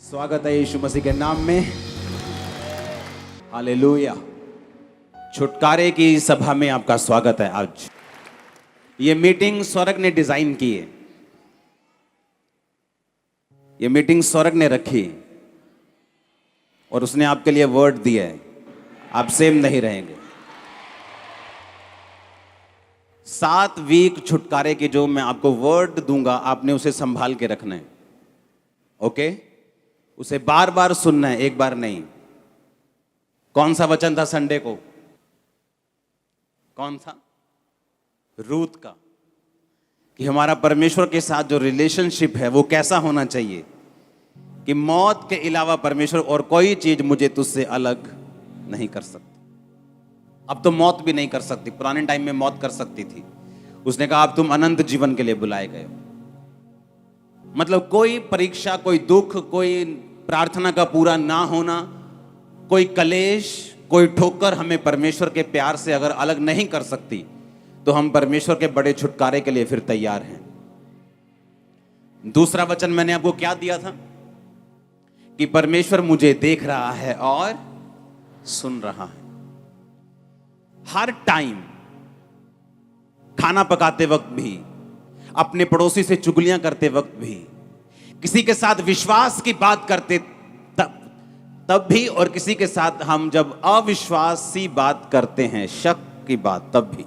स्वागत है यीशु मसीह के नाम में। हालेलुया। छुटकारे की सभा में आपका स्वागत है। आज ये मीटिंग स्वर्ग ने डिजाइन की है, ये मीटिंग स्वर्ग ने रखी और उसने आपके लिए वर्ड दिया है। आप सेम नहीं रहेंगे। 7 वीक छुटकारे के जो मैं आपको वर्ड दूंगा, आपने उसे संभाल के रखना है। ओके? उसे बार बार सुनना है, एक बार नहीं। कौन सा वचन था संडे को? कौन सा? रूत का, कि हमारा परमेश्वर के साथ जो रिलेशनशिप है वो कैसा होना चाहिए कि मौत के अलावा परमेश्वर और कोई चीज मुझे तुझसे अलग नहीं कर सकती। अब तो मौत भी नहीं कर सकती, पुराने टाइम में मौत कर सकती थी। उसने कहा अब तुम अनंत जीवन के लिए बुलाए गए हो। मतलब कोई परीक्षा, कोई दुख, कोई प्रार्थना का पूरा ना होना, कोई कलेश, कोई ठोकर हमें परमेश्वर के प्यार से अगर अलग नहीं कर सकती, तो हम परमेश्वर के बड़े छुटकारे के लिए फिर तैयार हैं। दूसरा वचन मैंने आपको क्या दिया था कि परमेश्वर मुझे देख रहा है और सुन रहा है। हर टाइम, खाना पकाते वक्त भी, अपने पड़ोसी से चुगलियां करते वक्त भी, किसी के साथ विश्वास की बात करते तब भी, और किसी के साथ हम जब अविश्वासी बात करते हैं, शक की बात, तब भी।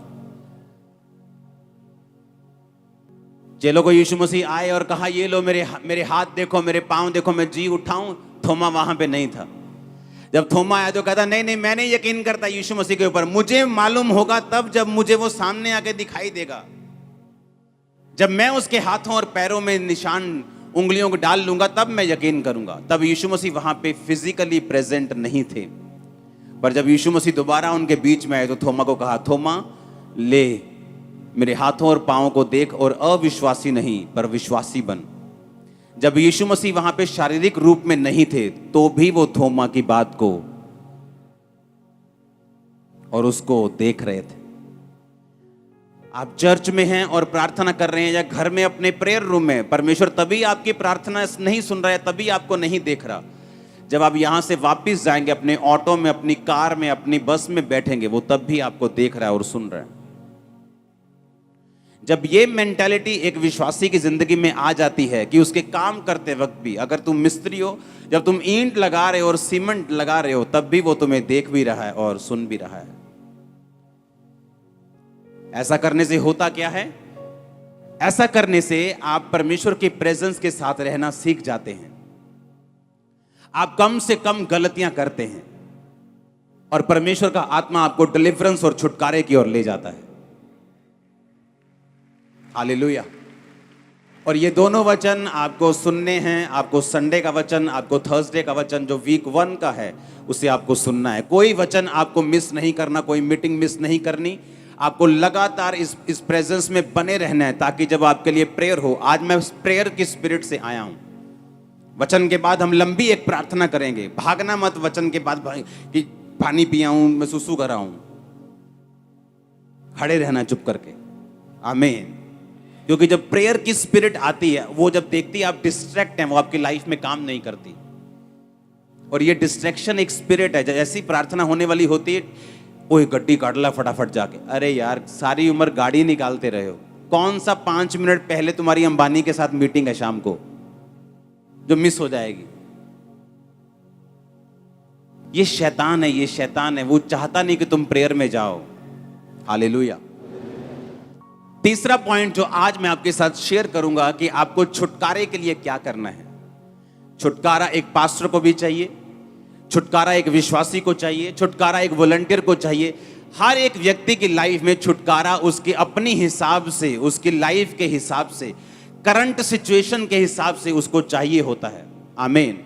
चेलों को यीशु मसीह आए और कहा ये लो मेरे हाथ देखो, मेरे पांव देखो, मैं जी उठाऊं। थोमा वहां पे नहीं था। जब थोमा आया तो कहता नहीं मैं नहीं यकीन करता यीशु मसीह के ऊपर, मुझे मालूम होगा तब जब मुझे वो सामने आके दिखाई देगा, जब मैं उसके हाथों और पैरों में निशान उंगलियों को डाल लूंगा, तब मैं यकीन करूंगा। तब यीशु मसीह वहां पे फिजिकली प्रेजेंट नहीं थे, पर जब यीशु मसीह दोबारा उनके बीच में आए तो थोमा को कहा, थोमा ले मेरे हाथों और पांवों को देख और अविश्वासी नहीं पर विश्वासी बन। जब यीशु मसीह वहां पे शारीरिक रूप में नहीं थे तो भी वो थोमा की बात को और उसको देख रहे थे। आप चर्च में हैं और प्रार्थना कर रहे हैं, या घर में अपने प्रेयर रूम में, परमेश्वर तभी आपकी प्रार्थना नहीं सुन रहा है, तभी आपको नहीं देख रहा। जब आप यहां से वापस जाएंगे, अपने ऑटो में, अपनी कार में, अपनी बस में बैठेंगे, वो तब भी आपको देख रहा है और सुन रहा है। जब ये मेंटालिटी एक विश्वासी की जिंदगी में आ जाती है कि उसके काम करते वक्त भी, अगर तुम मिस्त्री हो, जब तुम ईंट लगा रहे हो और सीमेंट लगा रहे हो, तब भी वो तुम्हें देख भी रहा है और सुन भी रहा है। ऐसा करने से होता क्या है? ऐसा करने से आप परमेश्वर के प्रेजेंस के साथ रहना सीख जाते हैं। आप कम से कम गलतियां करते हैं और परमेश्वर का आत्मा आपको डिलीवरेंस और छुटकारे की ओर ले जाता है। हालेलुया। और ये दोनों वचन आपको सुनने हैं। आपको संडे का वचन, आपको थर्सडे का वचन जो वीक 1 का है, उसे आपको सुनना है। कोई वचन आपको मिस नहीं करना, कोई मीटिंग मिस नहीं करनी। आपको लगातार इस प्रेजेंस में बने रहना है, ताकि जब आपके लिए प्रेयर हो। आज मैं प्रेयर की स्पिरिट से आया हूं। वचन के बाद हम लंबी एक प्रार्थना करेंगे। भागना मत वचन के बाद कि पानी पिया हूं, मैं सुसु कर रहा हूं। खड़े रहना चुप करके। आमीन। क्योंकि जब प्रेयर की स्पिरिट आती है, वो जब देखती है आप डिस्ट्रैक्ट हैं, वो आपकी लाइफ में काम नहीं करती। और ये डिस्ट्रैक्शन एक स्पिरिट है। जैसी प्रार्थना होने वाली होती है, ओए गड्डी काट ला फटाफट जाके। अरे यार, सारी उम्र गाड़ी निकालते रहे हो। कौन सा 5 मिनट पहले तुम्हारी अंबानी के साथ मीटिंग है शाम को, जो मिस हो जाएगी? ये शैतान है, ये शैतान है। वो चाहता नहीं कि तुम प्रेयर में जाओ। हालेलुया। तीसरा पॉइंट जो आज मैं आपके साथ शेयर करूंगा कि आपको छुटकारे के लिए क्या करना है। छुटकारा एक पास्टर को भी चाहिए, छुटकारा एक विश्वासी को चाहिए, छुटकारा एक वॉलंटियर को चाहिए। हर एक व्यक्ति की लाइफ में छुटकारा उसके अपनी हिसाब से, उसकी लाइफ के हिसाब से, करंट सिचुएशन के हिसाब से उसको चाहिए होता है। आमीन।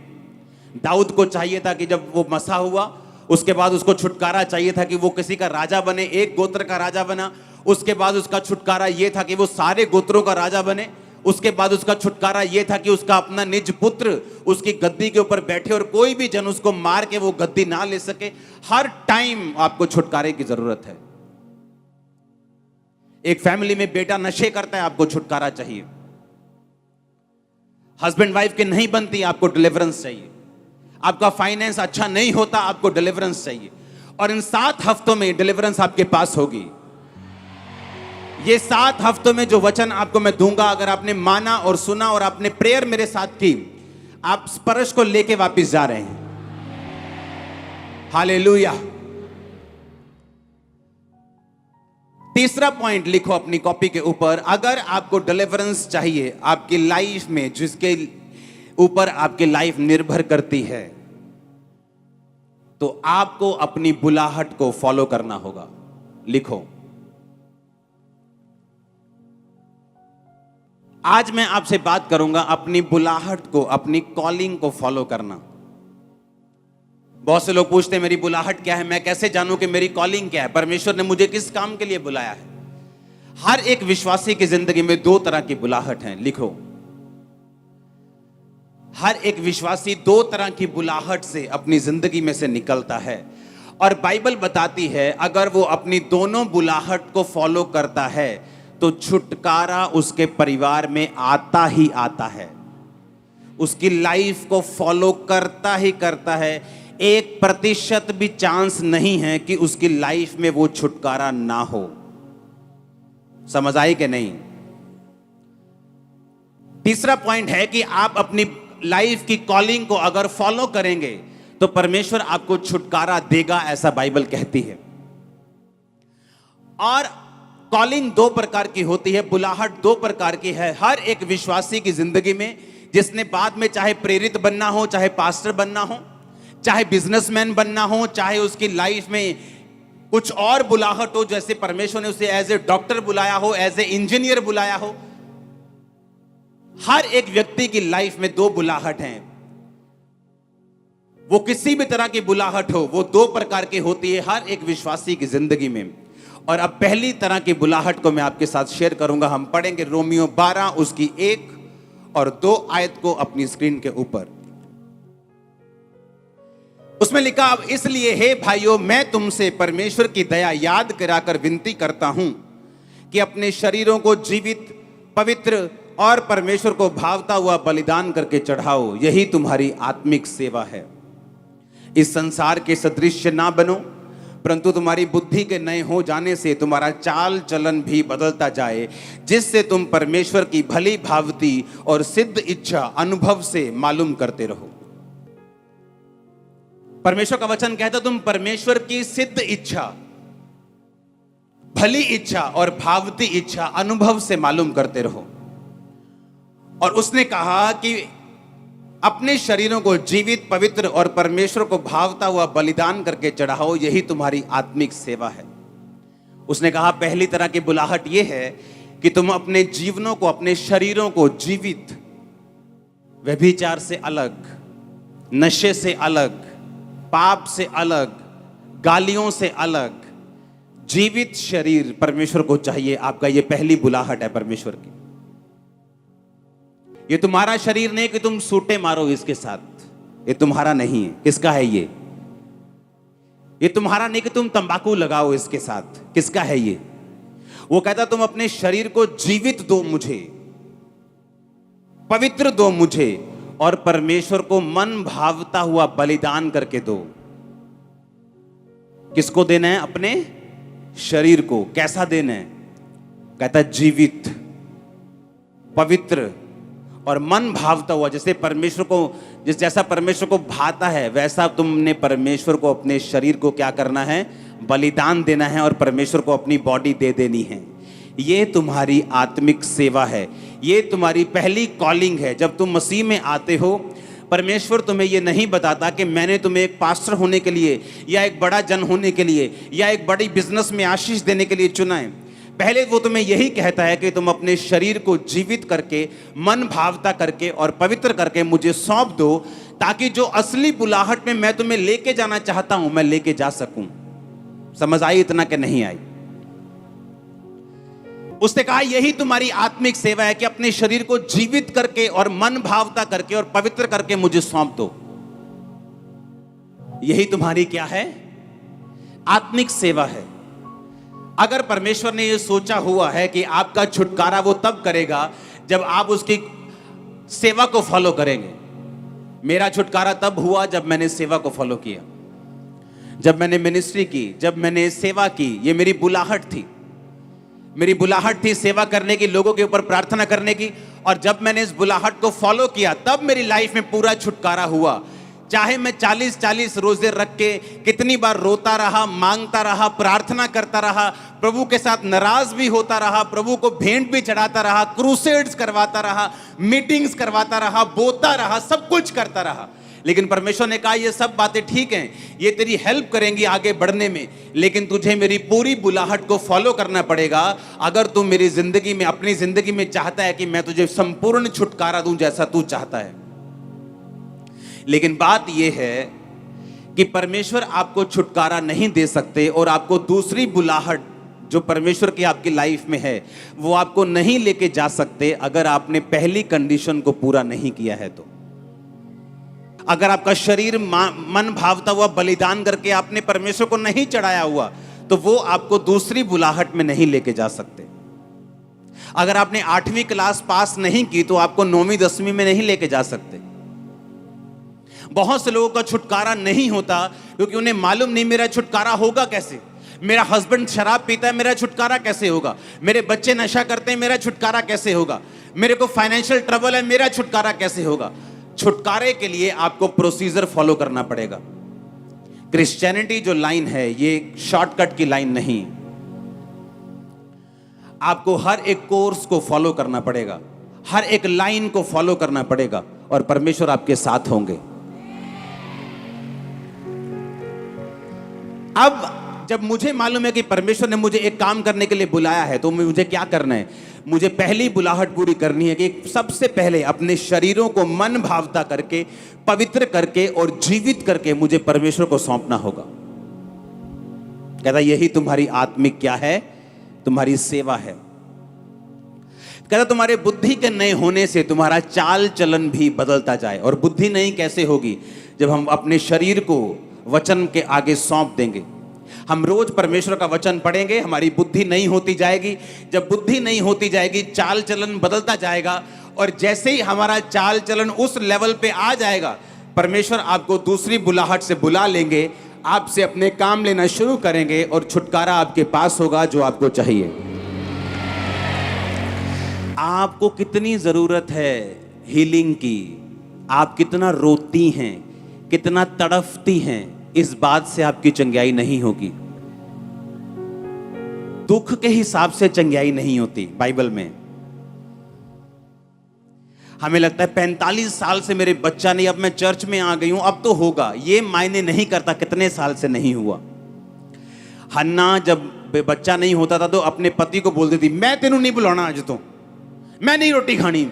दाऊद को चाहिए था कि जब वो मसा हुआ, उसके बाद उसको छुटकारा चाहिए था कि वो किसी का राजा बने, एक गोत्र का राजा बना। उसके बाद उसका छुटकारा ये था कि वो सारे गोत्रों का राजा बने। उसके बाद उसका छुटकारा यह था कि उसका अपना निज पुत्र उसकी गद्दी के ऊपर बैठे और कोई भी जन उसको मार के वो गद्दी ना ले सके। हर टाइम आपको छुटकारे की जरूरत है। एक फैमिली में बेटा नशे करता है, आपको छुटकारा चाहिए। हस्बैंड वाइफ की नहीं बनती, आपको डिलीवरेंस चाहिए। आपका फाइनेंस अच्छा नहीं होता, आपको डिलीवरेंस चाहिए। और इन 7 हफ्तों में डिलीवरेंस आपके पास होगी। ये 7 हफ्तों में जो वचन आपको मैं दूंगा, अगर आपने माना और सुना और आपने प्रेयर मेरे साथ की, आप स्पर्श को लेके वापस जा रहे हैं। हालेलुया। तीसरा पॉइंट लिखो अपनी कॉपी के ऊपर। अगर आपको डिलीवरेंस चाहिए आपकी लाइफ में, जिसके ऊपर आपकी लाइफ निर्भर करती है, तो आपको अपनी बुलाहट को फॉलो करना होगा। लिखो, आज मैं आपसे बात करूंगा अपनी बुलाहट को, अपनी कॉलिंग को फॉलो करना। बहुत से लोग पूछते हैं मेरी बुलाहट क्या है, मैं कैसे जानूं कि मेरी कॉलिंग क्या है, परमेश्वर ने मुझे किस काम के लिए बुलाया है। हर एक विश्वासी की जिंदगी में 2 तरह की बुलाहट है। लिखो, हर एक विश्वासी 2 तरह की बुलाहट से अपनी जिंदगी में से निकलता है। और बाइबल बताती है अगर वो अपनी दोनों बुलाहट को फॉलो करता है तो छुटकारा उसके परिवार में आता ही आता है। उसकी लाइफ को फॉलो करता ही करता है। 1% भी चांस नहीं है कि उसकी लाइफ में वो छुटकारा ना हो। समझ आई कि नहीं? तीसरा पॉइंट है कि आप अपनी लाइफ की कॉलिंग को अगर फॉलो करेंगे तो परमेश्वर आपको छुटकारा देगा, ऐसा बाइबल कहती है। और कॉलिंग 2 प्रकार की होती है, बुलाहट 2 प्रकार की है हर एक विश्वासी की जिंदगी में, जिसने बाद में चाहे प्रेरित बनना हो, चाहे पास्टर बनना हो, चाहे बिजनेसमैन बनना हो, चाहे उसकी लाइफ में कुछ और बुलाहट हो, जैसे परमेश्वर ने उसे एज ए डॉक्टर बुलाया हो, एज ए इंजीनियर बुलाया हो। हर एक व्यक्ति की लाइफ में 2 बुलाहट हैं। वो किसी भी तरह की बुलाहट हो, वो 2 प्रकार की होती है हर एक विश्वासी की जिंदगी में। और अब पहली तरह की बुलाहट को मैं आपके साथ शेयर करूंगा। हम पढ़ेंगे रोमियो 12 उसकी 1 और 2 आयत को अपनी स्क्रीन के ऊपर। उसमें लिखा, अब इसलिए हे भाइयों, मैं तुमसे परमेश्वर की दया याद कराकर विनती करता हूं कि अपने शरीरों को जीवित, पवित्र और परमेश्वर को भावता हुआ बलिदान करके चढ़ाओ, यही तुम्हारी आत्मिक सेवा है। इस संसार के सदृश ना बनो, परंतु तुम्हारी बुद्धि के नए हो जाने से तुम्हारा चाल चलन भी बदलता जाए, जिससे तुम परमेश्वर की भली भावती और सिद्ध इच्छा अनुभव से मालूम करते रहो। परमेश्वर का वचन कहता तुम परमेश्वर की सिद्ध इच्छा, भली इच्छा और भावती इच्छा अनुभव से मालूम करते रहो। और उसने कहा कि अपने शरीरों को जीवित, पवित्र और परमेश्वर को भावता हुआ बलिदान करके चढ़ाओ, यही तुम्हारी आत्मिक सेवा है। उसने कहा पहली तरह की बुलाहट यह है कि तुम अपने जीवनों को, अपने शरीरों को जीवित, व्यभिचार से अलग, नशे से अलग, पाप से अलग, गालियों से अलग, जीवित शरीर परमेश्वर को चाहिए। आपका ये पहली बुलाहट है परमेश्वर की। ये तुम्हारा शरीर नहीं कि तुम सूटे मारो इसके साथ, ये तुम्हारा नहीं है। किसका है ये? ये तुम्हारा नहीं कि तुम तंबाकू लगाओ इसके साथ। किसका है ये? वो कहता तुम अपने शरीर को जीवित दो मुझे, पवित्र दो मुझे, और परमेश्वर को मन भावता हुआ बलिदान करके दो। किसको देना है? अपने शरीर को। कैसा देना है? कहता जीवित, पवित्र और मन भावता हुआ। जैसे परमेश्वर को, जैसा परमेश्वर को भाता है, वैसा तुमने परमेश्वर को अपने शरीर को क्या करना है? बलिदान देना है और परमेश्वर को अपनी बॉडी दे देनी है। ये तुम्हारी आत्मिक सेवा है, ये तुम्हारी पहली कॉलिंग है। जब तुम मसीह में आते हो, परमेश्वर तुम्हें ये नहीं बताता कि मैंने तुम्हें एक पास्टर होने के लिए या एक बड़ा जन होने के लिए या एक बड़ी बिजनेस में आशीष देने के लिए चुना है। पहले वो तुम्हें यही कहता है कि तुम अपने शरीर को जीवित करके, मन भावता करके और पवित्र करके मुझे सौंप दो, ताकि जो असली बुलाहट में मैं तुम्हें लेके जाना चाहता हूं, मैं लेके जा सकूं। समझ आई इतना कि नहीं आई? उसने कहा यही तुम्हारी आत्मिक सेवा है कि अपने शरीर को जीवित करके और मन भावता करके और पवित्र करके मुझे सौंप दो। यही तुम्हारी क्या है? आत्मिक सेवा है। अगर परमेश्वर ने यह सोचा हुआ है कि आपका छुटकारा वो तब करेगा जब आप उसकी सेवा को फॉलो करेंगे। मेरा छुटकारा तब हुआ जब मैंने सेवा को फॉलो किया, जब मैंने मिनिस्ट्री की, जब मैंने सेवा की। ये मेरी बुलाहट थी, मेरी बुलाहट थी सेवा करने की, लोगों के ऊपर प्रार्थना करने की। और जब मैंने इस बुलाहट को फॉलो किया तब मेरी लाइफ में पूरा छुटकारा हुआ। चाहे मैं 40-40 रोजे रख के कितनी बार रोता रहा, मांगता रहा, प्रार्थना करता रहा, प्रभु के साथ नाराज भी होता रहा, प्रभु को भेंट भी चढ़ाता रहा, क्रूसेड्स करवाता रहा, मीटिंग्स करवाता रहा, बोता रहा, सब कुछ करता रहा, लेकिन परमेश्वर ने कहा ये सब बातें ठीक हैं, ये तेरी हेल्प करेंगी आगे बढ़ने में, लेकिन तुझे मेरी पूरी बुलाहट को फॉलो करना पड़ेगा अगर तू मेरी जिंदगी में, अपनी जिंदगी में चाहता है कि मैं तुझे संपूर्ण छुटकारा दूं जैसा तू चाहता है। लेकिन बात यह है कि परमेश्वर आपको छुटकारा नहीं दे सकते और आपको दूसरी बुलाहट जो परमेश्वर की आपकी लाइफ में है वो आपको नहीं लेके जा सकते अगर आपने पहली कंडीशन को पूरा नहीं किया है। तो अगर आपका शरीर मन भावता हुआ बलिदान करके आपने परमेश्वर को नहीं चढ़ाया हुआ तो वो आपको दूसरी बुलाहट में नहीं लेके जा सकते। अगर आपने 8वीं क्लास पास नहीं की तो आपको 9वीं 10वीं में नहीं लेके जा सकते। बहुत से लोगों का छुटकारा नहीं होता क्योंकि उन्हें मालूम नहीं मेरा छुटकारा होगा कैसे। मेरा हस्बैंड शराब पीता है, मेरा छुटकारा कैसे होगा। मेरे बच्चे नशा करते हैं, मेरा छुटकारा कैसे होगा। मेरे को फाइनेंशियल ट्रबल है, मेरा छुटकारा कैसे होगा। छुटकारे के लिए आपको प्रोसीजर फॉलो करना पड़ेगा। क्रिश्चियनिटी जो लाइन है ये शॉर्टकट की लाइन नहीं, आपको हर एक कोर्स को फॉलो करना पड़ेगा, हर एक लाइन को फॉलो करना पड़ेगा और परमेश्वर आपके साथ होंगे। अब जब मुझे मालूम है कि परमेश्वर ने मुझे एक काम करने के लिए बुलाया है तो मुझे क्या करना है। मुझे पहली बुलाहट पूरी करनी है कि सबसे पहले अपने शरीरों को मन भावता करके, पवित्र करके और जीवित करके मुझे परमेश्वर को सौंपना होगा। कहता यही तुम्हारी आत्मिक क्या है, तुम्हारी सेवा है। कहता तुम्हारे बुद्धि के नए होने से तुम्हारा चाल चलन भी बदलता जाए। और बुद्धि नई कैसे होगी? जब हम अपने शरीर को वचन के आगे सौंप देंगे। हम रोज परमेश्वर का वचन पढ़ेंगे, हमारी बुद्धि नई होती जाएगी। जब बुद्धि नई होती जाएगी चाल चलन बदलता जाएगा और जैसे ही हमारा चाल चलन उस लेवल पे आ जाएगा परमेश्वर आपको दूसरी बुलाहट से बुला लेंगे, आपसे अपने काम लेना शुरू करेंगे और छुटकारा आपके पास होगा जो आपको चाहिए। आपको कितनी जरूरत है हीलिंग की, आप कितना रोती हैं, कितना तड़फती हैं, इस बात से आपकी चंगाई नहीं होगी। दुख के हिसाब से चंगाई नहीं होती। बाइबल में हमें लगता है 45 साल से मेरे बच्चा नहीं, अब मैं चर्च में आ गई हूं अब तो होगा। ये मायने नहीं करता कितने साल से नहीं हुआ। हन्ना जब बच्चा नहीं होता था तो अपने पति को बोलती थी मैं तेनू नहीं बुलाना, आज तो मैं नहीं रोटी खानी।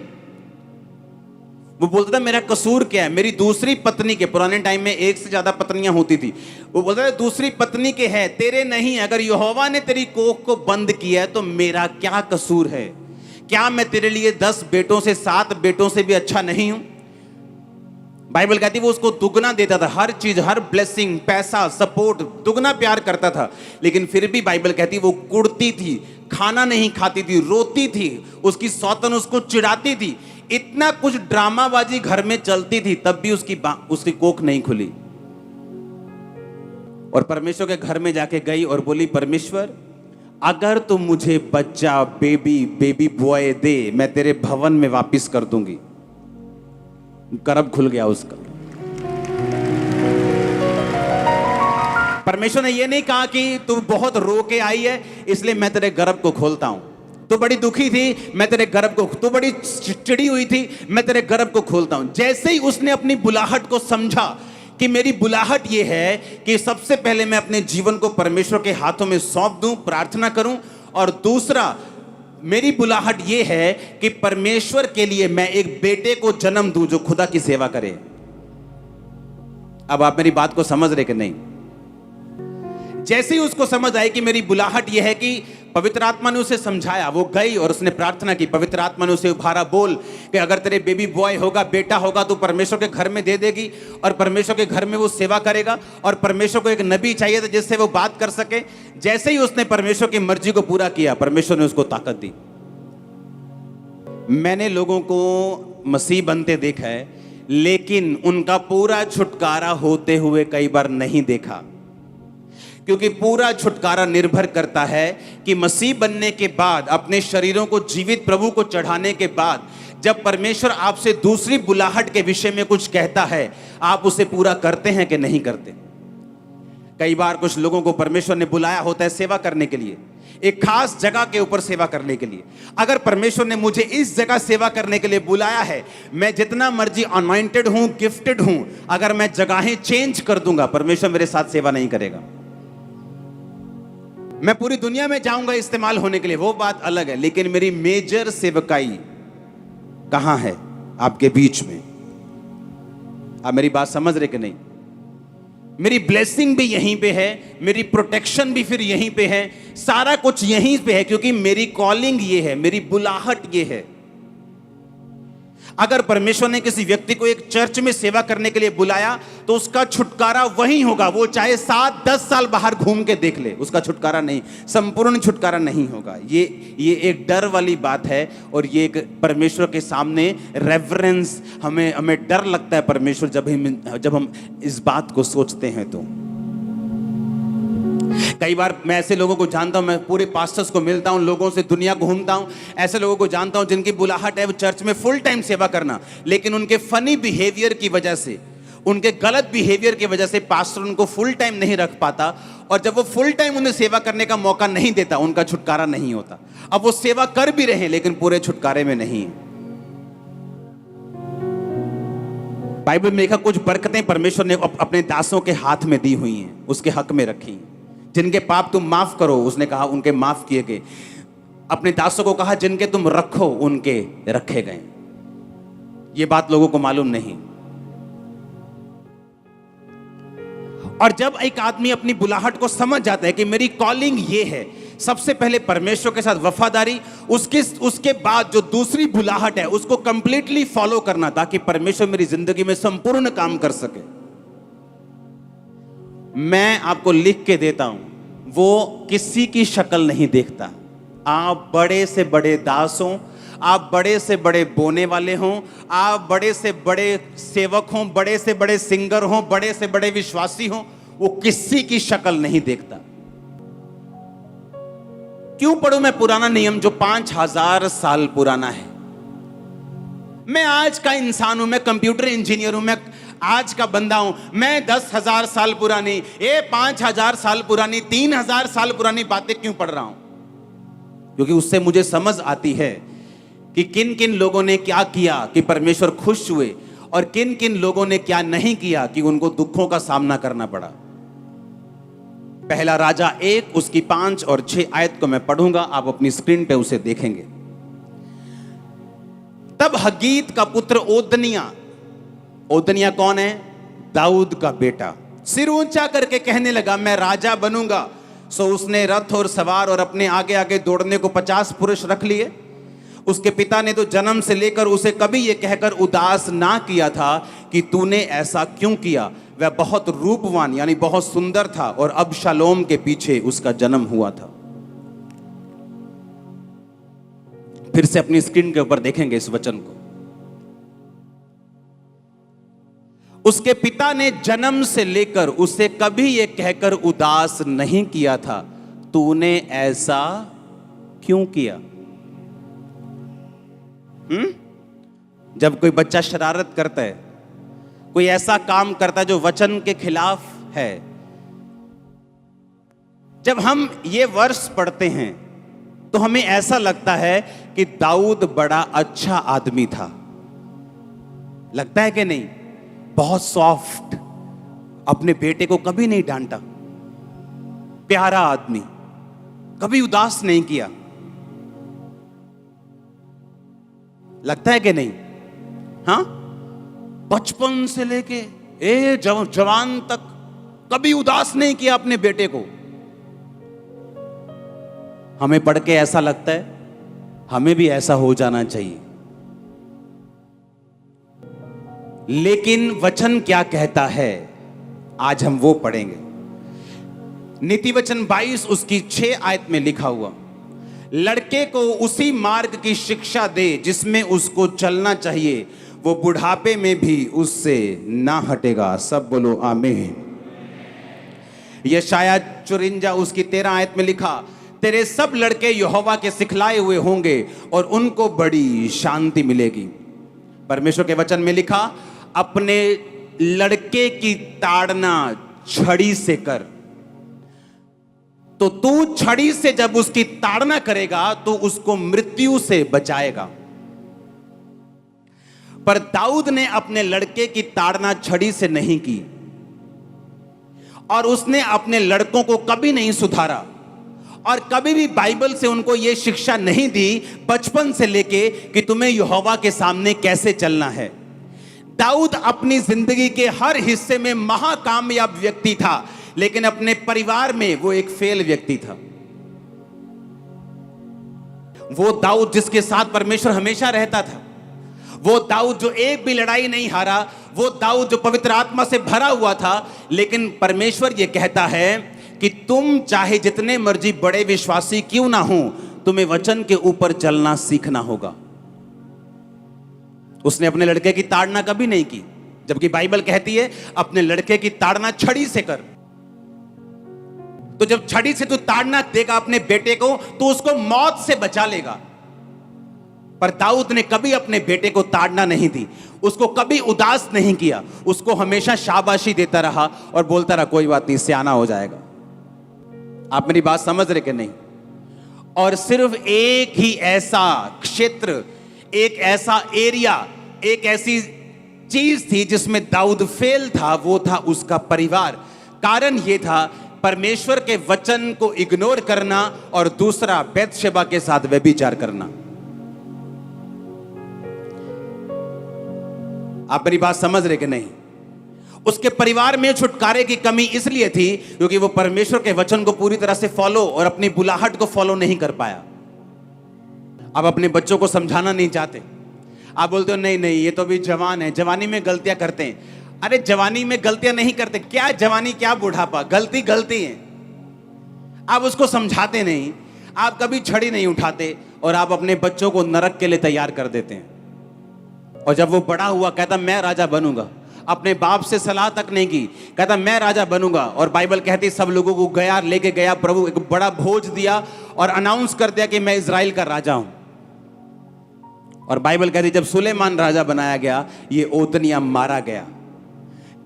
वो बोलता था मेरा कसूर क्या है। मेरी दूसरी पत्नी के, पुराने टाइम में एक से ज्यादा पत्नियां होती थी, वो बोलता था दूसरी पत्नी के है, तेरे नहीं। अगर यहोवा ने तेरी कोख को बंद किया है तो मेरा क्या कसूर है? क्या मैं तेरे लिए 10 बेटों से 7 बेटों से भी अच्छा नहीं हूं? बाइबल कहती वो उसको दुगना देता था, हर चीज, हर ब्लेसिंग, पैसा, सपोर्ट, दुगना प्यार करता था। लेकिन फिर भी बाइबल कहती वो कुड़ती थी, खाना नहीं खाती थी, रोती थी, उसकी सौतन उसको चिढ़ाती थी, इतना कुछ ड्रामाबाजी घर में चलती थी, तब भी उसकी कोख नहीं खुली। और परमेश्वर के घर में जाके गई और बोली परमेश्वर अगर तुम मुझे बच्चा, बेबी बॉय दे, मैं तेरे भवन में वापस कर दूंगी। गर्भ खुल गया उसका। परमेश्वर ने यह नहीं कहा कि तू बहुत रो के आई है इसलिए मैं तेरे गर्भ को खोलता हूं। तू बड़ी दुखी थी, मैं तेरे गर्भ को, तू बड़ी चिड़ी हुई थी, मैं तेरे गर्भ को खोलता हूं। जैसे ही उसने अपनी बुलाहट को समझा कि मेरी बुलाहट यह है कि सबसे पहले मैं अपने जीवन को परमेश्वर के हाथों में सौंप दूं, प्रार्थना करूं, और दूसरा मेरी बुलाहट यह है कि परमेश्वर के लिए मैं एक बेटे को जन्म दूं जो खुदा की सेवा करे। अब आप मेरी बात को समझ रहे कि नहीं? जैसे ही उसको समझ आई कि मेरी बुलाहट यह है कि पवित्र आत्मा ने उसे समझाया, वो गई और उसने प्रार्थना की, पवित्र आत्मा ने उसे उभारा, बोल कि अगर तेरे बेबी बॉय होगा, बेटा होगा, तो परमेश्वर के घर में दे देगी और परमेश्वर के घर में वो सेवा करेगा। और परमेश्वर को एक नबी चाहिए था जिससे वो बात कर सके। जैसे ही उसने परमेश्वर की मर्जी को पूरा किया, परमेश्वर ने उसको ताकत दी। मैंने लोगों को मसीह बनते देखा है, लेकिन उनका पूरा छुटकारा होते हुए कई बार नहीं देखा, क्योंकि पूरा छुटकारा निर्भर करता है कि मसीह बनने के बाद, अपने शरीरों को जीवित प्रभु को चढ़ाने के बाद, जब परमेश्वर आपसे दूसरी बुलाहट के विषय में कुछ कहता है, आप उसे पूरा करते हैं कि नहीं करते। कई बार कुछ लोगों को परमेश्वर ने बुलाया होता है सेवा करने के लिए, एक खास जगह के ऊपर सेवा करने के लिए। अगर परमेश्वर ने मुझे इस जगह सेवा करने के लिए बुलाया है, मैं जितना मर्जी अनॉइंटेड हूं, गिफ्टेड हूं, अगर मैं जगहें चेंज कर दूंगा, परमेश्वर मेरे साथ सेवा नहीं करेगा। मैं पूरी दुनिया में जाऊंगा इस्तेमाल होने के लिए, वो बात अलग है, लेकिन मेरी मेजर सेवकाई कहां है? आपके बीच में। आप मेरी बात समझ रहे कि नहीं? मेरी ब्लेसिंग भी यहीं पे है, मेरी प्रोटेक्शन भी फिर यहीं पे है, सारा कुछ यहीं पे है, क्योंकि मेरी कॉलिंग ये है, मेरी बुलाहट ये है। अगर परमेश्वर ने किसी व्यक्ति को एक चर्च में सेवा करने के लिए बुलाया, तो उसका छुटकारा वहीं होगा, वो चाहे 7-10 साल बाहर घूम के देख ले, उसका छुटकारा नहीं, संपूर्ण छुटकारा नहीं होगा। ये एक डर वाली बात है, और ये एक परमेश्वर के सामने रेवरेंस, हमें डर लगता है परमेश्वर जब हम इस बात को सोचते हैं। तो कई बार मैं ऐसे लोगों को जानता हूं, मैं पूरे पास्टर्स को मिलता हूं, लोगों से दुनिया घूमता हूं, ऐसे लोगों को जानता हूं जिनकी बुलाहट है वो चर्च में फुल टाइम सेवा करना, लेकिन उनके फनी बिहेवियर की वजह से, उनके गलत बिहेवियर की वजह से पास्टर उनको फुल टाइम नहीं रख पाता, और जब वो फुल टाइम उन्हें सेवा करने का मौका नहीं देता, उनका छुटकारा नहीं होता। अब वो सेवा कर भी रहे लेकिन पूरे छुटकारे में नहीं। बाइबल में लिखा कुछ बरकतें परमेश्वर ने अपने दासों के हाथ में दी हुई हैं, उसके हक में रखी। जिनके पाप तुम माफ करो, उसने कहा उनके माफ किए गए। अपने दासों को कहा जिनके तुम रखो उनके रखे गए। ये बात लोगों को मालूम नहीं। और जब एक आदमी अपनी बुलाहट को समझ जाता है कि मेरी कॉलिंग ये है, सबसे पहले परमेश्वर के साथ वफादारी, उसके बाद जो दूसरी बुलाहट है उसको कंप्लीटली फॉलो करना, ताकि परमेश्वर मेरी जिंदगी में संपूर्ण काम कर सके। मैं आपको लिख के देता हूं, वो किसी की शक्ल नहीं देखता। आप बड़े से बड़े दास हों, आप बड़े से बड़े बोने वाले हों, आप बड़े से बड़े सेवक हों, बड़े से बड़े सिंगर हों, बड़े से बड़े विश्वासी हों, वो किसी की शक्ल नहीं देखता। क्यों पढ़ूं मैं पुराना नियम जो 5000 साल पुराना है? मैं आज का इंसान हूं, मैं कंप्यूटर इंजीनियर हूं, मैं आज का बंदा हूं, मैं 10,000 साल पुरानी, 5,000 साल पुरानी, 3,000 साल पुरानी बातें क्यों पढ़ रहा हूं? क्योंकि उससे मुझे समझ आती है कि किन किन लोगों ने क्या किया कि परमेश्वर खुश हुए, और किन किन लोगों ने क्या नहीं किया कि उनको दुखों का सामना करना पड़ा। पहला राजा 1 उसकी 5 और 6 आयत को मैं पढ़ूंगा, आप अपनी स्क्रीन पे उसे देखेंगे। तब हगीत का पुत्र ओदनिया कौन है? दाऊद का बेटा, सिर ऊंचा करके कहने लगा मैं राजा बनूंगा। सो उसने रथ और सवार और अपने आगे आगे दौड़ने को 50 पुरुष रख लिए। उसके पिता ने तो जन्म से लेकर उसे कभी यह कहकर उदास ना किया था कि तूने ऐसा क्यों किया। वह बहुत रूपवान यानी बहुत सुंदर था, और अबशालोम के पीछे उसका जन्म हुआ था। फिर से अपनी स्क्रीन के ऊपर देखेंगे इस वचन को। उसके पिता ने जन्म से लेकर उसे कभी यह कहकर उदास नहीं किया था, तूने ऐसा क्यों किया। जब कोई बच्चा शरारत करता है, कोई ऐसा काम करता है जो वचन के खिलाफ है, जब हम ये वर्ष पढ़ते हैं तो हमें ऐसा लगता है कि दाऊद बड़ा अच्छा आदमी था। लगता है कि नहीं? बहुत सॉफ्ट, अपने बेटे को कभी नहीं डांटा, प्यारा आदमी, कभी उदास नहीं किया। लगता है कि नहीं? हाँ, बचपन से लेके जवान तक कभी उदास नहीं किया अपने बेटे को। हमें पढ़ के ऐसा लगता है हमें भी ऐसा हो जाना चाहिए। लेकिन वचन क्या कहता है, आज हम वो पढ़ेंगे। नीति वचन 22 उसकी 6 आयत में लिखा हुआ, लड़के को उसी मार्ग की शिक्षा दे जिसमें उसको चलना चाहिए, वो बुढ़ापे में भी उससे ना हटेगा। सब बोलो आमीन। यशायाह 54 उसकी 13 आयत में लिखा, तेरे सब लड़के यहोवा के सिखलाए हुए होंगे और उनको बड़ी शांति मिलेगी। परमेश्वर के वचन में लिखा, अपने लड़के की ताड़ना छड़ी से कर। तो तू छड़ी से जब उसकी ताड़ना करेगा तो उसको मृत्यु से बचाएगा। पर दाऊद ने अपने लड़के की ताड़ना छड़ी से नहीं की और उसने अपने लड़कों को कभी नहीं सुधारा और कभी भी बाइबल से उनको यह शिक्षा नहीं दी बचपन से लेके कि तुम्हें यहोवा के सामने कैसे चलना है। दाऊद अपनी जिंदगी के हर हिस्से में महाकामयाब व्यक्ति था, लेकिन अपने परिवार में वो एक फेल व्यक्ति था। वो दाऊद जिसके साथ परमेश्वर हमेशा रहता था, वो दाऊद जो एक भी लड़ाई नहीं हारा, वो दाऊद जो पवित्र आत्मा से भरा हुआ था। लेकिन परमेश्वर ये कहता है कि तुम चाहे जितने मर्जी बड़े विश्वासी क्यों ना हो, तुम्हें वचन के ऊपर चलना सीखना होगा। उसने अपने लड़के की ताड़ना कभी नहीं की, जबकि बाइबल कहती है अपने लड़के की ताड़ना छड़ी से कर। तो जब छड़ी से तू ताड़ना देगा अपने बेटे को तो उसको मौत से बचा लेगा। पर दाऊद ने कभी अपने बेटे को ताड़ना नहीं दी, उसको कभी उदास नहीं किया, उसको हमेशा शाबाशी देता रहा और बोलता रहा कोई बात नहीं, सियाना हो जाएगा। आप मेरी बात समझ रहे कि नहीं? और सिर्फ एक ही ऐसा क्षेत्र, एक ऐसा एरिया, एक ऐसी चीज थी जिसमें दाऊद फेल था, वो था उसका परिवार। कारण यह था परमेश्वर के वचन को इग्नोर करना और दूसरा बैतशेबा के साथ व्यभिचार करना। आप मेरी बात समझ रहे कि नहीं? उसके परिवार में छुटकारे की कमी इसलिए थी क्योंकि वो परमेश्वर के वचन को पूरी तरह से फॉलो और अपनी बुलाहट को फॉलो नहीं कर पाया। आप अपने बच्चों को समझाना नहीं चाहते, आप बोलते हो नहीं नहीं ये तो अभी जवान है, जवानी में गलतियां करते हैं। अरे जवानी में गलतियां नहीं करते, क्या जवानी क्या बुढ़ापा, गलती गलती है। आप उसको समझाते नहीं, आप कभी छड़ी नहीं उठाते और आप अपने बच्चों को नरक के लिए तैयार कर देते हैं। और जब वो बड़ा हुआ कहता मैं राजा बनूंगा, अपने बाप से सलाह तक नहीं की, कहता मैं राजा बनूंगा। और बाइबल कहती सब लोगों को गया लेके गया, प्रभु एक बड़ा भोज दिया और अनाउंस कर दिया कि मैं इजराइल का राजा हूं। और बाइबल कहती जब सुलेमान राजा बनाया गया, ये ओतनिया मारा गया।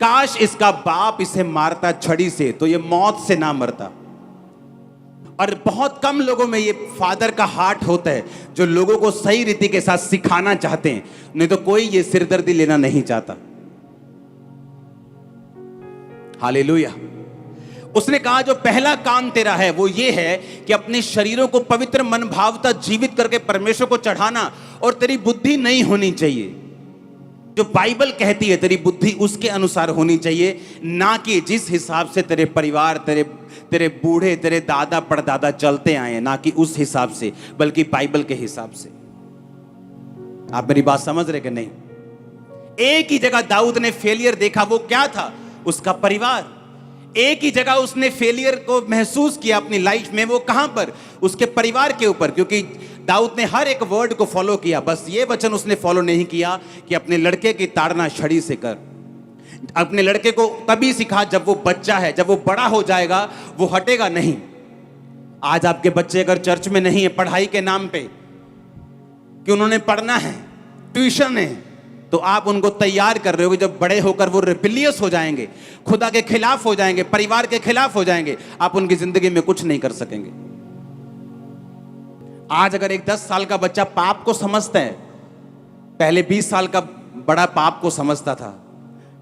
काश इसका बाप इसे मारता छड़ी से तो ये मौत से ना मरता। और बहुत कम लोगों में ये फादर का हार्ट होता है जो लोगों को सही रीति के साथ सिखाना चाहते हैं, नहीं तो कोई ये सिरदर्दी लेना नहीं चाहता। हालेलुया। उसने कहा जो पहला काम तेरा है वो ये है कि अपने शरीरों को पवित्र मन भावता जीवित करके परमेश्वर को चढ़ाना, और तेरी बुद्धि नहीं होनी चाहिए जो बाइबल कहती है, तेरी बुद्धि उसके अनुसार होनी चाहिए, ना कि जिस हिसाब से तेरे परिवार, तेरे बूढ़े, तेरे दादा परदादा चलते आए, ना कि उस हिसाब से, बल्कि बाइबल के हिसाब से। आप मेरी बात समझ रहे कि नहीं? एक ही जगह दाऊद ने फेलियर देखा, वो क्या था? उसका परिवार। एक ही जगह उसने फेलियर को महसूस किया अपनी लाइफ में, वो कहां पर? उसके परिवार के ऊपर। क्योंकि दाऊद ने हर एक वर्ड को फॉलो किया, बस ये वचन उसने फॉलो नहीं किया कि अपने लड़के की ताड़ना छड़ी से कर। अपने लड़के को तभी सिखा जब वो बच्चा है, जब वो बड़ा हो जाएगा वो हटेगा नहीं। आज आपके बच्चे अगर चर्च में नहीं है पढ़ाई के नाम पे कि उन्होंने पढ़ना है, ट्यूशन है, तो आप उनको तैयार कर रहे हो कि जब बड़े होकर वो रिबिलियस हो जाएंगे, खुदा के खिलाफ हो जाएंगे, परिवार के खिलाफ हो जाएंगे, आप उनकी जिंदगी में कुछ नहीं कर सकेंगे। आज अगर एक 10 साल का बच्चा पाप को समझता है, पहले 20 साल का बड़ा पाप को समझता था।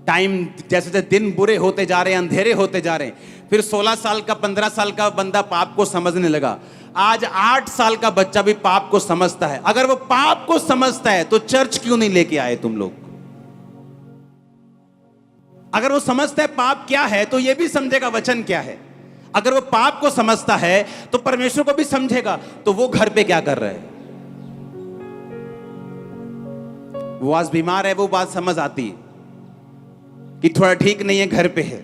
टाइम जैसे जैसे दिन बुरे होते जा रहे हैं, अंधेरे होते जा रहे हैं, फिर 16 साल का 15 साल का बंदा पाप को समझने लगा। आज 8 साल का बच्चा भी पाप को समझता है। अगर वो पाप को समझता है तो चर्च क्यों नहीं लेके आए तुम लोग? अगर वो समझता है पाप क्या है तो ये भी समझेगा वचन क्या है। अगर वो पाप को समझता है तो परमेश्वर को भी समझेगा। तो वो घर पे क्या कर रहा है? वो आज बीमार है, वो बात समझ आती है कि थोड़ा ठीक नहीं है, घर पे है,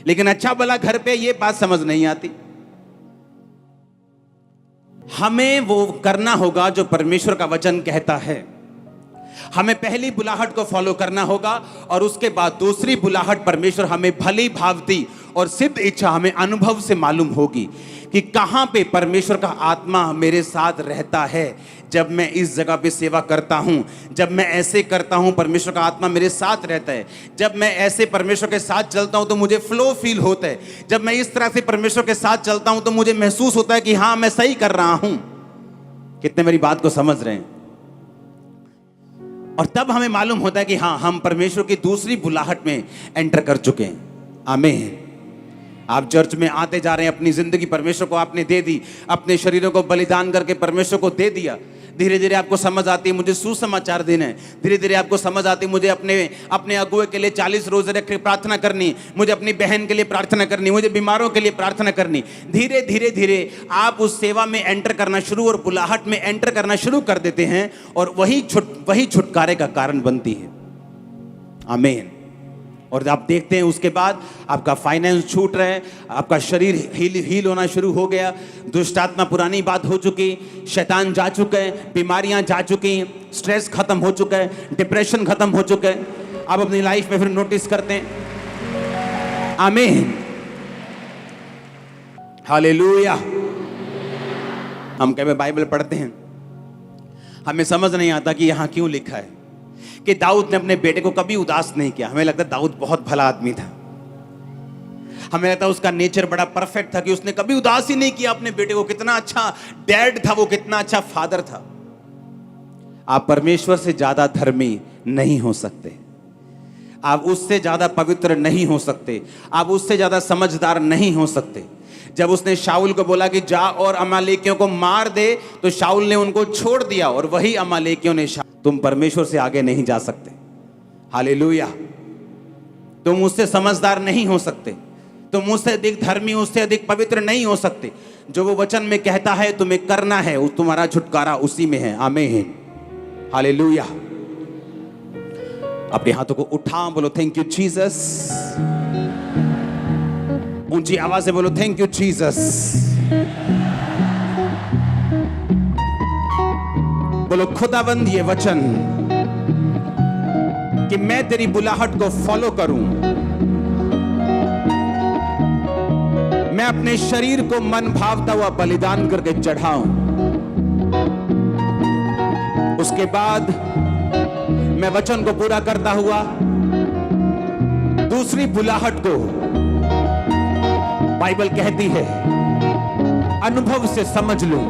लेकिन अच्छा भला घर पे ये बात समझ नहीं आती। हमें वो करना होगा जो परमेश्वर का वचन कहता है। हमें पहली बुलाहट को फॉलो करना होगा और उसके बाद दूसरी बुलाहट परमेश्वर हमें भली भावती और सिद्ध इच्छा हमें अनुभव से मालूम होगी कि कहां पे परमेश्वर का आत्मा मेरे साथ रहता है। जब मैं इस जगह पे सेवा करता हूं, जब मैं ऐसे करता हूं, परमेश्वर का आत्मा मेरे साथ रहता है। जब मैं ऐसे परमेश्वर के साथ चलता हूं तो मुझे फ्लो फील होता है। जब मैं इस तरह से परमेश्वर के साथ चलता हूं तो मुझे महसूस होता है कि हां, मैं सही कर रहा हूं। कितने मेरी बात को समझ रहे हैं? और तब हमें मालूम होता है कि हाँ, हम परमेश्वर की दूसरी बुलाहट में एंटर कर चुके हैं। आमीन। आप चर्च में आते जा रहे हैं, अपनी जिंदगी परमेश्वर को आपने दे दी, अपने शरीरों को बलिदान करके परमेश्वर को दे दिया। धीरे धीरे आपको समझ आती है मुझे सुसमाचार देना है। धीरे धीरे आपको समझ आती है मुझे अपने अगुए के लिए 40 रोजे रख के प्रार्थना करनी, मुझे अपनी बहन के लिए प्रार्थना करनी, मुझे बीमारों के लिए प्रार्थना करनी। धीरे धीरे धीरे आप उस सेवा में एंटर करना शुरू और बुलाहट में एंटर करना शुरू कर देते हैं और वही छुटकारे का कारण बनती है। आमीन। और आप देखते हैं उसके बाद आपका फाइनेंस छूट रहा है, आपका शरीर हील होना शुरू हो गया, दुष्ट आत्मा पुरानी बात हो चुकी, शैतान जा चुका है, बीमारियां जा चुकी, स्ट्रेस खत्म हो चुका है, डिप्रेशन खत्म हो चुका है। आप अपनी लाइफ में फिर नोटिस करते हैं। आमीन। हालेलुया। हम कभी बाइबल पढ़ते हैं, हमें समझ नहीं आता कि यहां क्यों लिखा है कि दाऊद ने अपने बेटे को कभी उदास नहीं किया। हमें लगता है दाऊद बहुत भला आदमी था, हमें लगता है उसका नेचर बड़ा परफेक्ट था कि उसने कभी उदास ही नहीं किया अपने बेटे को। कितना अच्छा डैड था वो, कितना अच्छा फादर था। आप परमेश्वर से ज्यादा धर्मी नहीं हो सकते, आप उससे ज्यादा पवित्र नहीं हो सकते, आप उससे ज्यादा समझदार नहीं हो सकते। जब उसने शाऊल को बोला कि जा और अमालेकियों को मार दे, तो शाऊल ने उनको छोड़ दिया और वही अमालेकियों ने तुम परमेश्वर से आगे नहीं जा सकते। हालेलुया। तुम उससे समझदार नहीं हो सकते, तुम उससे अधिक धर्मी, उससे अधिक पवित्र नहीं हो सकते। जो वो वचन में कहता है तुम्हें करना है, तुम्हारा छुटकारा उसी में है। आमीन। हालेलुया। अपने हाथों को उठा, बोलो थैंक यू जीसस। ऊंची आवाज से बोलो थैंक यू जीसस। बोलो खुदाबंद ये वचन कि मैं तेरी बुलाहट को फॉलो करूं, मैं अपने शरीर को मन भावता हुआ बलिदान करके चढ़ाऊं, उसके बाद मैं वचन को पूरा करता हुआ दूसरी बुलाहट को, बाइबल कहती है, अनुभव से समझ लूं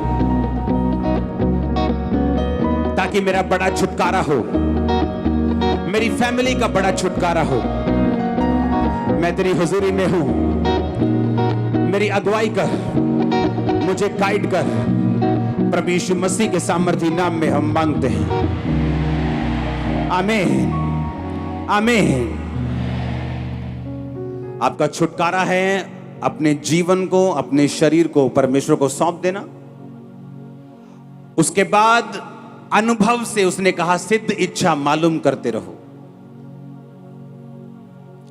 ताकि मेरा बड़ा छुटकारा हो, मेरी फैमिली का बड़ा छुटकारा हो। मैं तेरी हुजूरी में हूं, मेरी अगुवाई कर, मुझे गाइड कर। प्रभु यीशु मसीह के सामर्थी नाम में हम मांगते हैं। आमीन। आमीन। आपका छुटकारा है अपने जीवन को, अपने शरीर को परमेश्वर को सौंप देना। उसके बाद अनुभव से उसने कहा सिद्ध इच्छा मालूम करते रहो।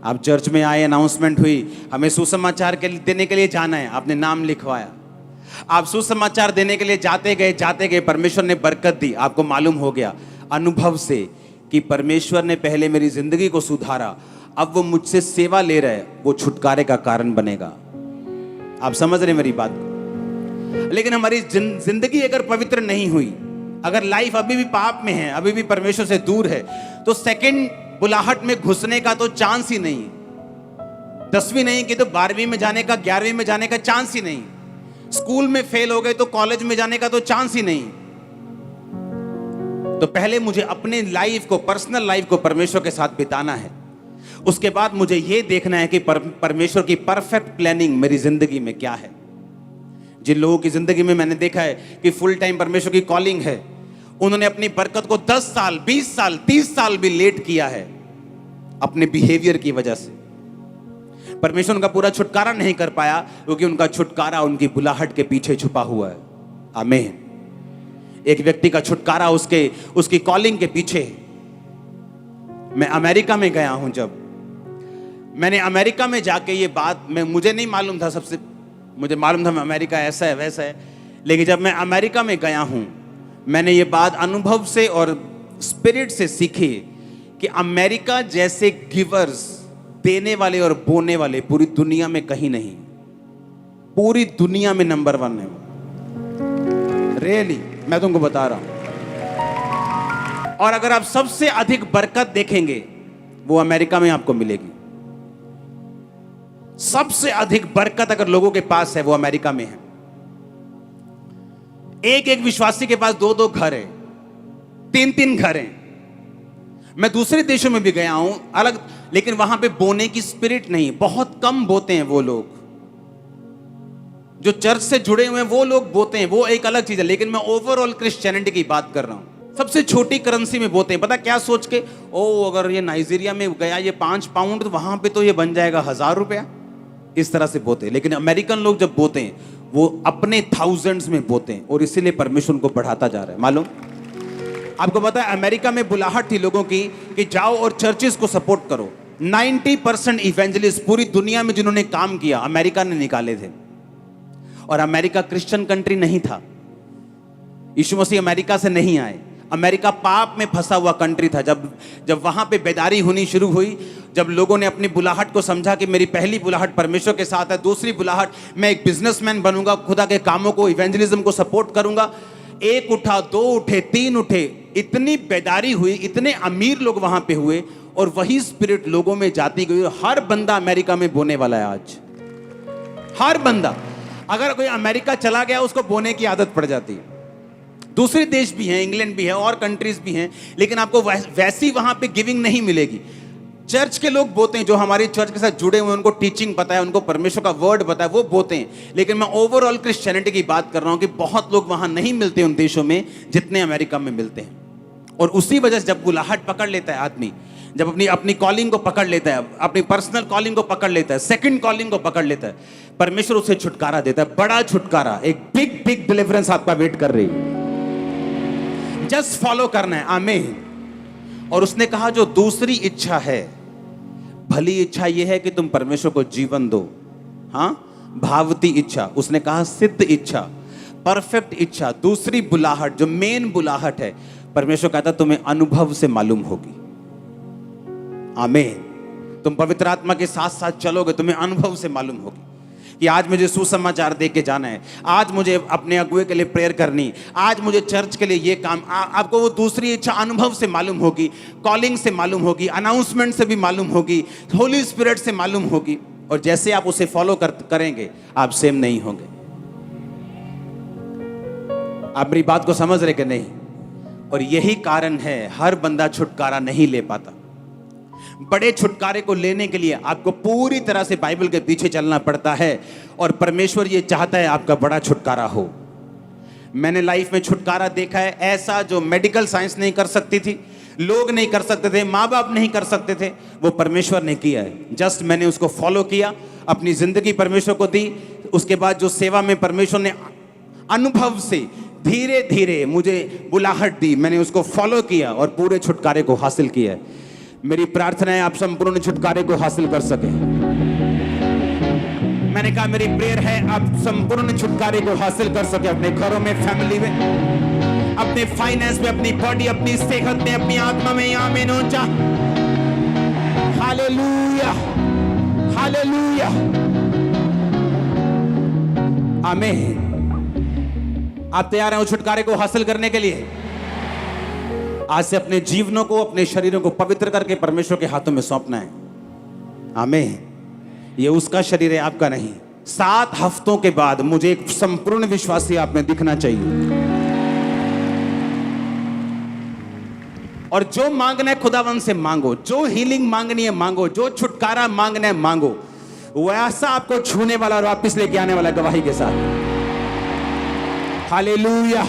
आप चर्च में आए, अनाउंसमेंट हुई, हमें सुसमाचार देने के लिए जाना है, आपने नाम लिखवाया। आप सुसमाचार देने के लिए जाते गए, परमेश्वर ने बरकत दी। आपको मालूम हो गया अनुभव से कि परमेश्वर ने पहले मेरी जिंदगी को सुधारा, अब वो मुझसे सेवा ले रहे, वो छुटकारे का कारण बनेगा। आप समझ रहे मेरी बात को? लेकिन हमारी जिंदगी अगर पवित्र नहीं हुई, अगर लाइफ अभी भी पाप में है, अभी भी परमेश्वर से दूर है, तो सेकंड बुलाहट में घुसने का तो चांस ही नहीं। 10वीं नहीं की तो 12वीं में जाने का, 11वीं में जाने का चांस ही नहीं। स्कूल में फेल हो गए तो कॉलेज में जाने का तो चांस ही नहीं। तो पहले मुझे अपने लाइफ को, पर्सनल लाइफ को परमेश्वर के साथ बिताना है। उसके बाद मुझे यह देखना है कि परमेश्वर की परफेक्ट प्लानिंग मेरी जिंदगी में क्या है। जिन लोगों की जिंदगी में मैंने देखा है कि फुल टाइम परमेश्वर की कॉलिंग है, उन्होंने अपनी बरकत को 10 साल, 20 साल, 30 साल भी लेट किया है अपने बिहेवियर की वजह से। परमेश्वर उनका पूरा छुटकारा नहीं कर पाया क्योंकि उनका छुटकारा उनकी बुलाहट के पीछे छुपा हुआ है। आमीन। एक व्यक्ति का छुटकारा उसकी कॉलिंग के पीछे। मैं अमेरिका में गया हूं, जब मैंने अमेरिका में जाके ये बात, मुझे नहीं मालूम था, मुझे मालूम था अमेरिका ऐसा है वैसा है, लेकिन जब मैं अमेरिका में गया हूं, मैंने ये बात अनुभव से और स्पिरिट से सीखी कि अमेरिका जैसे गिवर्स, देने वाले और बोने वाले पूरी दुनिया में कहीं नहीं। पूरी दुनिया में नंबर 1 है वो। रियली मैं तुमको बता रहा हूं। और अगर आप सबसे अधिक बरकत देखेंगे वो अमेरिका में आपको मिलेगी। सबसे अधिक बरकत अगर लोगों के पास है वो अमेरिका में है। एक एक विश्वासी के पास 2-2 घर है, 3-3 घर हैं। मैं दूसरे देशों में भी गया हूं अलग, लेकिन वहां पे बोने की स्पिरिट नहीं, बहुत कम बोते हैं वो लोग। जो चर्च से जुड़े हुए हैं वो लोग बोते हैं, वो एक अलग चीज है। लेकिन मैं ओवरऑल क्रिश्चियनिटी की बात कर रहा हूं। सबसे छोटी करेंसी में बोते हैं, पता क्या सोच के, ओ अगर ये नाइजीरिया में गया ये 5 पाउंड, तो वहां पे तो ये बन जाएगा 1000 रुपया। इस तरह से बोते हैं। लेकिन अमेरिकन लोग जब बोते हैं वो अपने थाउजेंड्स में बोते हैं, और इसीलिए परमेश्वर को बढ़ाता जा रहा है। मालूम आपको पता है अमेरिका में बुलाहट थी लोगों की कि जाओ और चर्चेस को सपोर्ट करो। 90% इवेंजलिस्ट पूरी दुनिया में जिन्होंने काम किया अमेरिका ने निकाले थे। और अमेरिका क्रिश्चियन कंट्री नहीं था। यीशु मसीह अमेरिका से नहीं आए। अमेरिका पाप में फंसा हुआ कंट्री था। जब वहां पे बेदारी होनी शुरू हुई, जब लोगों ने अपनी बुलाहट को समझा कि मेरी पहली बुलाहट परमेश्वर के साथ है, दूसरी बुलाहट मैं एक बिजनेसमैन बनूंगा, खुदा के कामों को, इवेंजलिज्म को सपोर्ट करूंगा। 1 उठा, 2 उठे, 3 उठे, इतनी बेदारी हुई, इतने अमीर लोग वहां पे हुए, और वही स्पिरिट लोगों में जाती गई। हर बंदा अमेरिका में बोने वाला है आज। हर बंदा, अगर कोई अमेरिका चला गया उसको बोने की आदत पड़ जाती है। दूसरे देश भी हैं, इंग्लैंड भी है और कंट्रीज भी हैं, लेकिन आपको वैसी वहां पे गिविंग नहीं मिलेगी। चर्च के लोग बोते हैं, जो हमारी चर्च के साथ जुड़े हुए हैं, उनको टीचिंग पता है, उनको परमेश्वर का वर्ड पता है, वो बोते हैं। लेकिन मैं ओवरऑल क्रिश्चियनिटी की बात कर रहा हूं कि बहुत लोग वहां नहीं मिलते उन देशों में जितने अमेरिका में मिलते हैं। और उसी वजह से जब बुलाहट पकड़ लेता है आदमी, जब अपनी कॉलिंग को पकड़ लेता है, अपनी पर्सनल कॉलिंग को पकड़ लेता है, सेकंड कॉलिंग को पकड़ लेता है, परमेश्वर उसे छुटकारा देता है। बड़ा छुटकारा, एक बिग बिग डिलीवरेंस आपका वेट कर रही है। जस्ट फॉलो करना है। आमीन। और उसने कहा जो दूसरी इच्छा है, भली इच्छा यह है कि तुम परमेश्वर को जीवन दो। हाँ, भावती इच्छा, उसने कहा सिद्ध इच्छा, परफेक्ट इच्छा, दूसरी बुलाहट जो मेन बुलाहट है, परमेश्वर कहता तुम्हें अनुभव से मालूम होगी। आमीन। तुम पवित्र आत्मा के साथ साथ चलोगे, तुम्हें अनुभव से मालूम होगी कि आज मुझे सुसमाचार दे के जाना है, आज मुझे अपने अगुए के लिए प्रेयर करनी, आज मुझे चर्च के लिए ये काम। आपको वो दूसरी इच्छा अनुभव से मालूम होगी, कॉलिंग से मालूम होगी, अनाउंसमेंट से भी मालूम होगी, होली स्पिरिट से मालूम होगी। और जैसे आप उसे फॉलो करेंगे आप सेम नहीं होंगे। आप मेरी बात को समझ रहे कि नहीं? और यही कारण है हर बंदा छुटकारा नहीं ले पाता। बड़े छुटकारे को लेने के लिए आपको पूरी तरह से बाइबल के पीछे चलना पड़ता है, और परमेश्वर ये चाहता है आपका बड़ा छुटकारा हो। मैंने लाइफ में छुटकारा देखा है ऐसा जो मेडिकल साइंस नहीं कर सकती थी, लोग नहीं कर सकते थे, माँ बाप नहीं कर सकते थे, वो परमेश्वर ने किया है। जस्ट मैंने उसको फॉलो किया, अपनी जिंदगी परमेश्वर को दी। उसके बाद जो सेवा में परमेश्वर ने अनुभव से धीरे धीरे मुझे बुलाहट दी, मैंने उसको फॉलो किया और पूरे छुटकारे को हासिल किया है। मेरी प्रार्थना है आप संपूर्ण छुटकारे को हासिल कर सके। मैंने कहा मेरी प्रेयर है आप संपूर्ण छुटकारे को हासिल कर सके, अपने घरों में, फैमिली में, अपने फाइनेंस में, अपनी बॉडी, अपनी सेहत में, अपनी आत्मा में। आमीन। ऊंचा हालेलुया, हालेलुया, आमीन। आप तैयार हैं उस छुटकारे को हासिल करने के लिए? आज से अपने जीवनों को, अपने शरीरों को पवित्र करके परमेश्वर के हाथों में सौंपना है। आमीन। ये उसका शरीर है, आपका नहीं। 7 हफ्तों के बाद मुझे एक संपूर्ण विश्वासी आप में दिखना चाहिए। और जो मांगना है खुदावन से मांगो, जो हीलिंग मांगनी है मांगो, जो छुटकारा मांगना है मांगो, वैसा आपको छूने वाला और वापस लेके आने वाला गवाही के साथ। Hallelujah,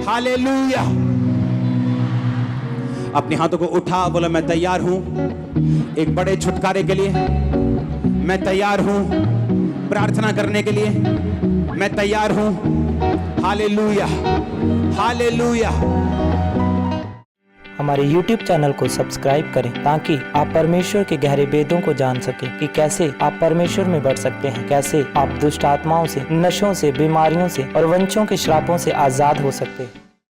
hallelujah. अपने हाथों को उठा, बोला मैं तैयार हूं एक बड़े छुटकारे के लिए, मैं तैयार हूं प्रार्थना करने के लिए, मैं तैयार हूं। Hallelujah, hallelujah. हमारे YouTube चैनल को सब्सक्राइब करें ताकि आप परमेश्वर के गहरे वेदों को जान सकें कि कैसे आप परमेश्वर में बढ़ सकते हैं, कैसे आप दुष्ट आत्माओं से, नशों से, बीमारियों से और वंशों के श्रापों से आजाद हो सकते हैं।